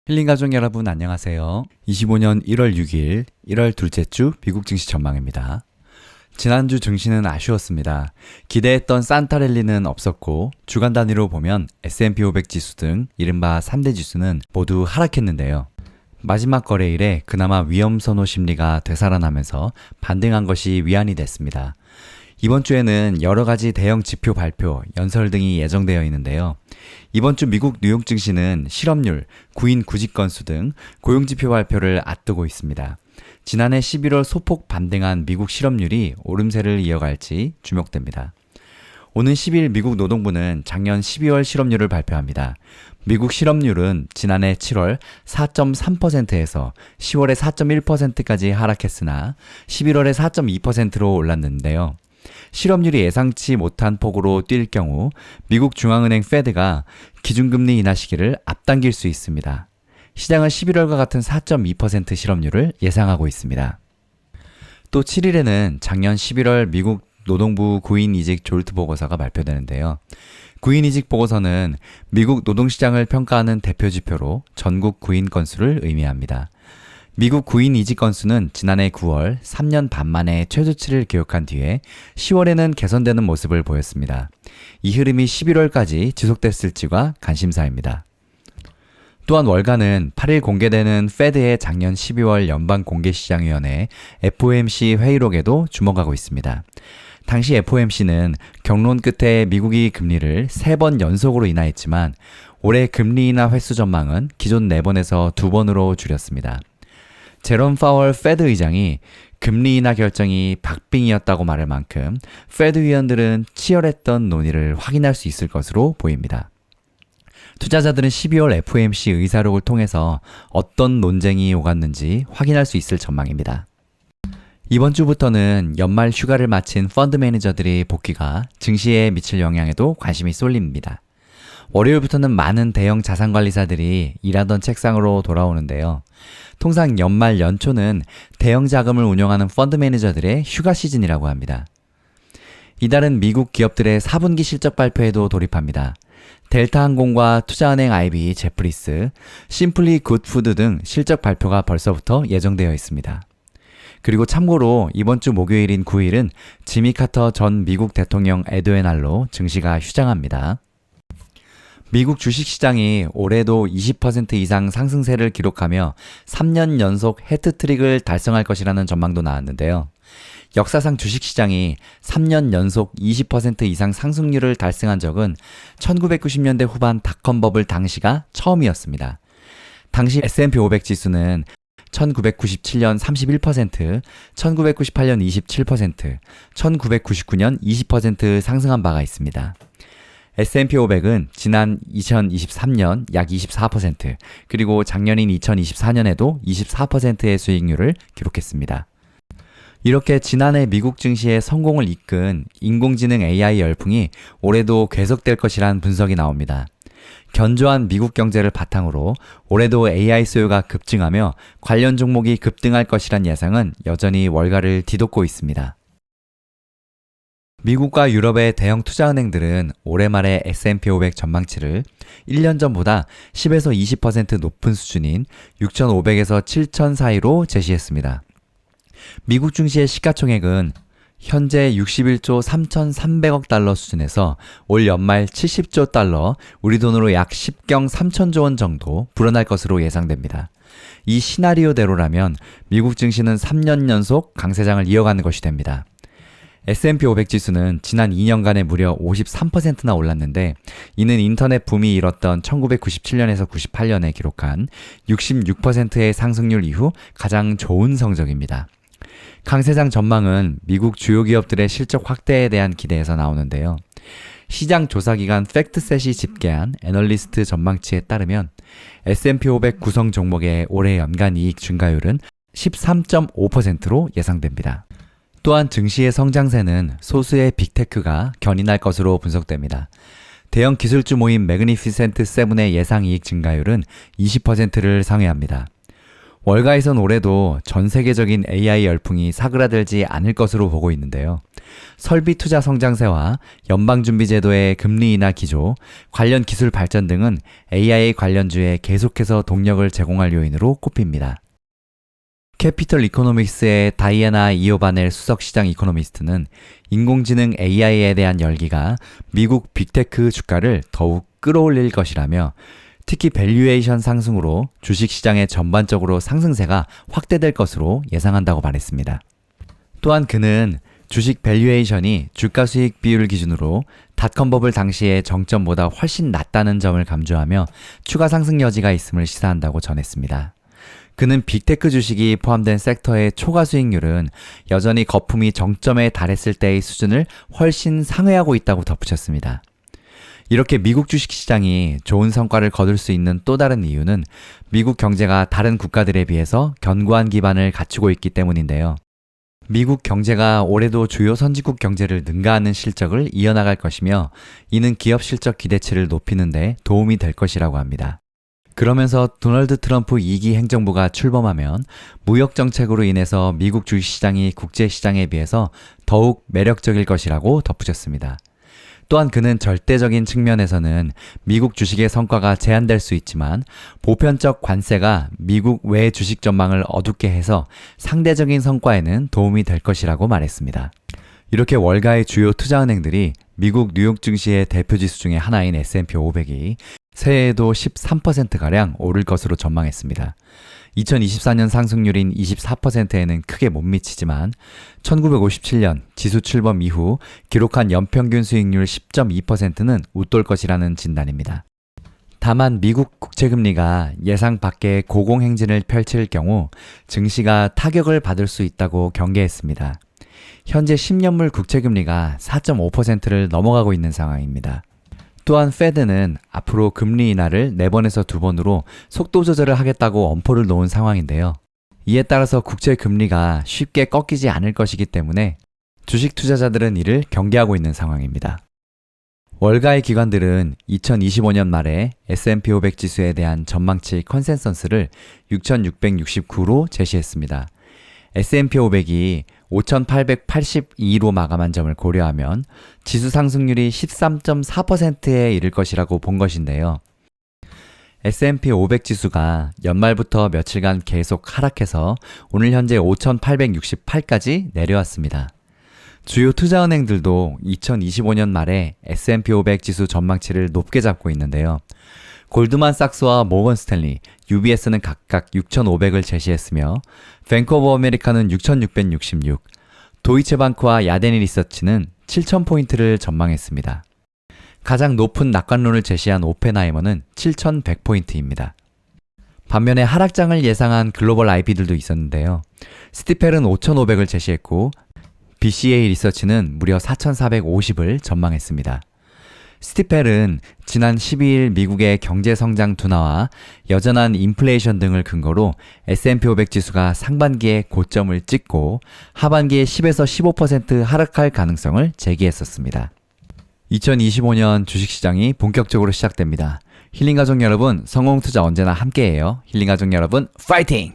힐링 가족 여러분 안녕하세요. 25년 1월 6일 1월 둘째 주 미국 증시 전망입니다. 지난주 증시는 아쉬웠습니다. 기대했던 산타 랠리는 없었고 주간 단위로 보면 S&P 500 지수 등 이른바 3대 지수는 모두 하락했는데요. 마지막 거래일에 그나마 위험 선호 심리가 되살아나면서 반등한 것이 위안이 됐습니다. 이번 주에는 여러 가지 대형 지표 발표, 연설 등이 예정되어 있는데요. 이번 주 미국 뉴욕 증시는 실업률, 구인 구직 건수 등 고용지표 발표를 앞두고 있습니다. 지난해 11월 소폭 반등한 미국 실업률이 오름세를 이어갈지 주목됩니다. 오는 10일 미국 노동부는 작년 12월 실업률을 발표합니다. 미국 실업률은 지난해 7월 4.3%에서 10월에 4.1%까지 하락했으나 11월에 4.2%로 올랐는데요. 실업률이 예상치 못한 폭으로 뛸 경우 미국 중앙은행 페드가 기준금리 인하 시기를 앞당길 수 있습니다. 시장은 11월과 같은 4.2% 실업률을 예상하고 있습니다. 또 7일에는 작년 11월 미국 노동부 구인이직 졸트 보고서가 발표되는데요. 구인이직 보고서는 미국 노동시장을 평가하는 대표 지표로 전국 구인 건수를 의미합니다. 미국 구인 이직 건수는 지난해 9월 3년 반 만에 최저치를 기록한 뒤에 10월에는 개선되는 모습을 보였습니다. 이 흐름이 11월까지 지속됐을지가 관심사입니다. 또한 월가는 8일 공개되는 페드의 작년 12월 연방공개시장위원회 FOMC 회의록에도 주목하고 있습니다. 당시 FOMC는 경론 끝에 미국이 금리를 3번 연속으로 인하했지만 올해 금리 인하 횟수 전망은 기존 4번에서 2번으로 줄였습니다. 제롬 파월 페드 의장이 금리 인하 결정이 박빙이었다고 말할 만큼 페드 위원들은 치열했던 논의를 확인할 수 있을 것으로 보입니다. 투자자들은 12월 FOMC 의사록을 통해서 어떤 논쟁이 오갔는지 확인할 수 있을 전망입니다. 이번 주부터는 연말 휴가를 마친 펀드 매니저들의 복귀가 증시에 미칠 영향에도 관심이 쏠립니다. 월요일부터는 많은 대형 자산관리사들이 일하던 책상으로 돌아오는데요. 통상 연말 연초는 대형 자금을 운영하는 펀드 매니저들의 휴가 시즌이라고 합니다. 이달은 미국 기업들의 4분기 실적 발표에도 돌입합니다. 델타항공과 투자은행 IB, 제프리스, 심플리 굿푸드 등 실적 발표가 벌써부터 예정되어 있습니다. 그리고 참고로 이번 주 목요일인 9일은 지미 카터 전 미국 대통령 애도의 날로 증시가 휴장합니다. 미국 주식시장이 올해도 20% 이상 상승세를 기록하며 3년 연속 해트트릭을 달성할 것이라는 전망도 나왔는데요. 역사상 주식시장이 3년 연속 20% 이상 상승률을 달성한 적은 1990년대 후반 닷컴 버블 당시가 처음이었습니다. 당시 S&P 500 지수는 1997년 31%, 1998년 27%, 1999년 20% 상승한 바가 있습니다. S&P 500은 지난 2023년 약 24%, 그리고 작년인 2024년에도 24%의 수익률을 기록했습니다. 이렇게 지난해 미국 증시의 성공을 이끈 인공지능 AI 열풍이 올해도 계속될 것이란 분석이 나옵니다. 견조한 미국 경제를 바탕으로 올해도 AI 수요가 급증하며 관련 종목이 급등할 것이란 예상은 여전히 월가를 뒤덮고 있습니다. 미국과 유럽의 대형 투자은행들은 올해 말에 S&P 500 전망치를 1년 전보다 10에서 20% 높은 수준인 6,500에서 7,000 사이로 제시했습니다. 미국 증시의 시가총액은 현재 61조 3,300억 달러 수준에서 올 연말 70조 달러, 우리 돈으로 약 10경 3천조 원 정도 불어날 것으로 예상됩니다. 이 시나리오대로라면 미국 증시는 3년 연속 강세장을 이어가는 것이 됩니다. S&P 500 지수는 지난 2년간에 무려 53%나 올랐는데 이는 인터넷 붐이 일었던 1997년에서 98년에 기록한 66%의 상승률 이후 가장 좋은 성적입니다. 강세장 전망은 미국 주요 기업들의 실적 확대에 대한 기대에서 나오는데요. 시장 조사기관 팩트셋이 집계한 애널리스트 전망치에 따르면 S&P 500 구성 종목의 올해 연간 이익 증가율은 13.5%로 예상됩니다. 또한 증시의 성장세는 소수의 빅테크가 견인할 것으로 분석됩니다. 대형 기술주 모임 매그니피센트 세븐의 예상 이익 증가율은 20%를 상회합니다. 월가에선 올해도 전 세계적인 AI 열풍이 사그라들지 않을 것으로 보고 있는데요. 설비 투자 성장세와 연방준비제도의 금리 인하 기조, 관련 기술 발전 등은 AI 관련주에 계속해서 동력을 제공할 요인으로 꼽힙니다. 캐피털 이코노믹스의 다이애나 이오바넬 수석시장 이코노미스트는 인공지능 AI에 대한 열기가 미국 빅테크 주가를 더욱 끌어올릴 것이라며 특히 밸류에이션 상승으로 주식시장의 전반적으로 상승세가 확대될 것으로 예상한다고 말했습니다. 또한 그는 주식 밸류에이션이 주가 수익 비율 기준으로 닷컴 버블 당시의 정점보다 훨씬 낮다는 점을 강조하며 추가 상승 여지가 있음을 시사한다고 전했습니다. 그는 빅테크 주식이 포함된 섹터의 초과 수익률은 여전히 거품이 정점에 달했을 때의 수준을 훨씬 상회하고 있다고 덧붙였습니다. 이렇게 미국 주식시장이 좋은 성과를 거둘 수 있는 또 다른 이유는 미국 경제가 다른 국가들에 비해서 견고한 기반을 갖추고 있기 때문인데요. 미국 경제가 올해도 주요 선진국 경제를 능가하는 실적을 이어나갈 것이며 이는 기업 실적 기대치를 높이는 데 도움이 될 것이라고 합니다. 그러면서 도널드 트럼프 2기 행정부가 출범하면 무역 정책으로 인해서 미국 주식시장이 국제시장에 비해서 더욱 매력적일 것이라고 덧붙였습니다. 또한 그는 절대적인 측면에서는 미국 주식의 성과가 제한될 수 있지만 보편적 관세가 미국 외 주식 전망을 어둡게 해서 상대적인 성과에는 도움이 될 것이라고 말했습니다. 이렇게 월가의 주요 투자은행들이 미국 뉴욕 증시의 대표 지수 중에 하나인 S&P 500이 새해에도 13%가량 오를 것으로 전망했습니다. 2024년 상승률인 24%에는 크게 못 미치지만 1957년 지수 출범 이후 기록한 연평균 수익률 10.2%는 웃돌 것이라는 진단입니다. 다만 미국 국채금리가 예상 밖의 고공행진을 펼칠 경우 증시가 타격을 받을 수 있다고 경계했습니다. 현재 10년물 국채금리가 4.5%를 넘어가고 있는 상황입니다. 또한 페드는 앞으로 금리 인하를 4번에서 2번으로 속도 조절을 하겠다고 엄포를 놓은 상황인데요. 이에 따라서 국채 금리가 쉽게 꺾이지 않을 것이기 때문에 주식 투자자들은 이를 경계하고 있는 상황입니다. 월가의 기관들은 2025년 말에 S&P 500 지수에 대한 전망치 컨센서스를 6,669로 제시했습니다. S&P 500이 5,882로 마감한 점을 고려하면 지수 상승률이 13.4%에 이를 것이라고 본 것인데요. S&P 500 지수가 연말부터 며칠간 계속 하락해서 오늘 현재 5,868까지 내려왔습니다. 주요 투자은행들도 2025년 말에 S&P 500 지수 전망치를 높게 잡고 있는데요. 골드만삭스와 모건 스탠리, UBS는 각각 6,500을 제시했으며 뱅크 오브 아메리카는 6,666, 도이체방크와 야데니 리서치는 7,000포인트를 전망했습니다. 가장 높은 낙관론을 제시한 오펜하이머는 7,100포인트입니다. 반면에 하락장을 예상한 글로벌 IP들도 있었는데요. 스티펠은 5,500을 제시했고 BCA 리서치는 무려 4,450을 전망했습니다. 스티펠은 지난 12일 미국의 경제 성장 둔화와 여전한 인플레이션 등을 근거로 S&P 500 지수가 상반기에 고점을 찍고 하반기에 10에서 15% 하락할 가능성을 제기했었습니다. 2025년 주식시장이 본격적으로 시작됩니다. 힐링가족 여러분, 성공투자 언제나 함께해요. 힐링가족 여러분, 파이팅!